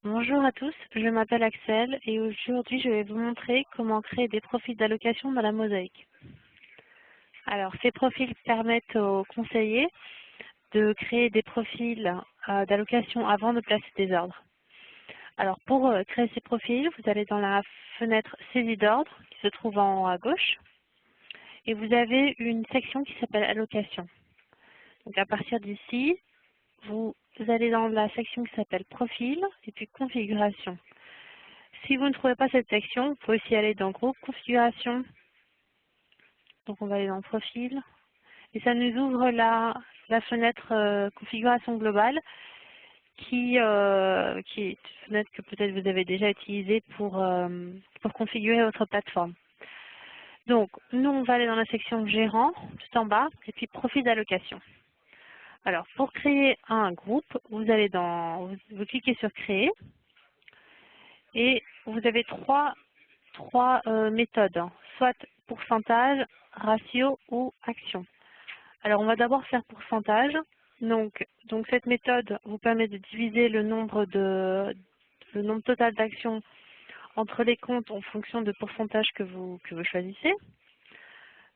Bonjour à tous, je m'appelle Axel et aujourd'hui je vais vous montrer comment créer des profils d'allocation dans la mosaïque. Alors ces profils permettent aux conseillers de créer des profils d'allocation avant de placer des ordres. Alors pour créer ces profils, vous allez dans la fenêtre saisie d'ordre qui se trouve en haut à gauche et vous avez une section qui s'appelle allocation. Donc à partir d'ici, vous allez dans la section qui s'appelle profil et puis configuration. Si vous ne trouvez pas cette section, vous pouvez aussi aller dans groupe configuration. Donc on va aller dans profil et ça nous ouvre la fenêtre configuration globale qui est une fenêtre que peut-être vous avez déjà utilisée pour configurer votre plateforme. Donc nous on va aller dans la section gérant tout en bas et puis profil d'allocation. Alors pour créer un groupe, vous allez vous cliquez sur créer et vous avez trois méthodes, soit pourcentage, ratio ou action. Alors on va d'abord faire pourcentage. Donc cette méthode vous permet de diviser le nombre total d'actions entre les comptes en fonction de pourcentage que vous choisissez.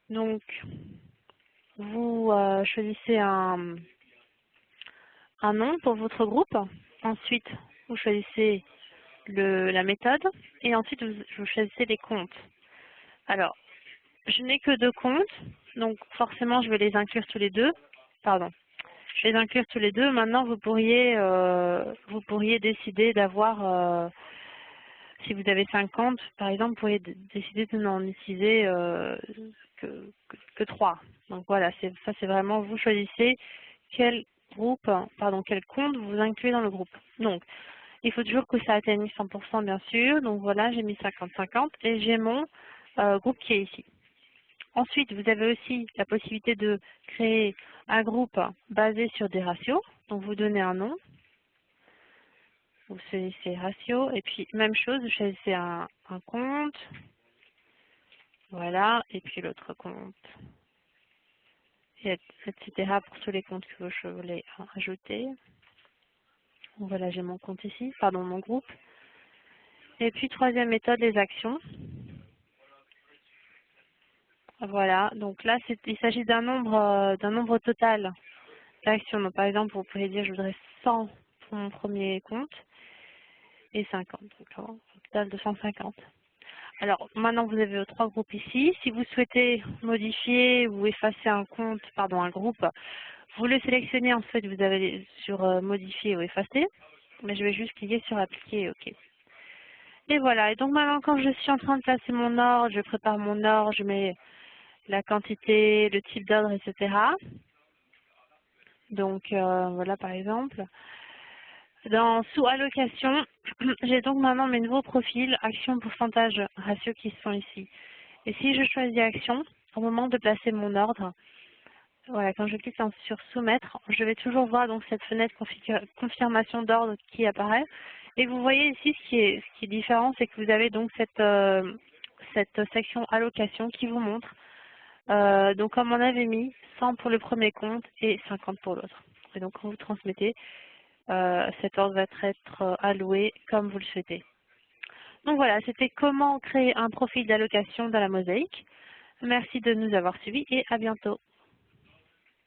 Donc vous choisissez un nom pour votre groupe. Ensuite vous choisissez la méthode et ensuite vous choisissez les comptes. Alors, je n'ai que 2 comptes, donc forcément je vais les inclure tous les deux. Pardon, je vais les inclure tous les deux. Maintenant vous pourriez décider d'avoir, si vous avez 50 par exemple, vous pourriez décider de n'en utiliser que 3. Donc voilà, ça c'est vraiment, vous choisissez quel compte vous incluez dans le groupe. Donc, il faut toujours que ça atteigne 100% bien sûr. Donc voilà, j'ai mis 50-50 et j'ai mon groupe qui est ici. Ensuite, vous avez aussi la possibilité de créer un groupe basé sur des ratios. Donc vous donnez un nom, vous choisissez ratio et puis même chose, vous choisissez un compte. Voilà, et puis l'autre compte. Et etc. pour tous les comptes que je voulais ajouter. Donc voilà, j'ai mon compte ici, pardon, mon groupe. Et puis troisième méthode, les actions. Voilà, donc là il s'agit d'un nombre total d'actions. Donc par exemple, vous pouvez dire je voudrais 100 pour mon premier compte et 50, donc un total de 150. Alors maintenant vous avez vos 3 groupes ici. Si vous souhaitez modifier ou effacer un groupe, vous le sélectionnez en fait, vous avez sur modifier ou effacer, mais je vais juste cliquer sur appliquer et OK. Et voilà, et donc maintenant quand je suis en train de placer mon ordre, je prépare mon ordre, je mets la quantité, le type d'ordre, etc. Donc voilà par exemple. Dans sous allocation, j'ai donc maintenant mes nouveaux profils, action, pourcentage, ratio qui sont ici. Et si je choisis action, au moment de placer mon ordre, voilà, quand je clique sur soumettre, je vais toujours voir donc cette fenêtre confirmation d'ordre qui apparaît. Et vous voyez ici ce qui est différent, c'est que vous avez donc cette section allocation qui vous montre. Donc comme on avait mis 100 pour le premier compte et 50 pour l'autre. Et donc quand vous transmettez, cet ordre va être alloué comme vous le souhaitez. Donc voilà, c'était comment créer un profil d'allocation dans la mosaïque. Merci de nous avoir suivis et à bientôt.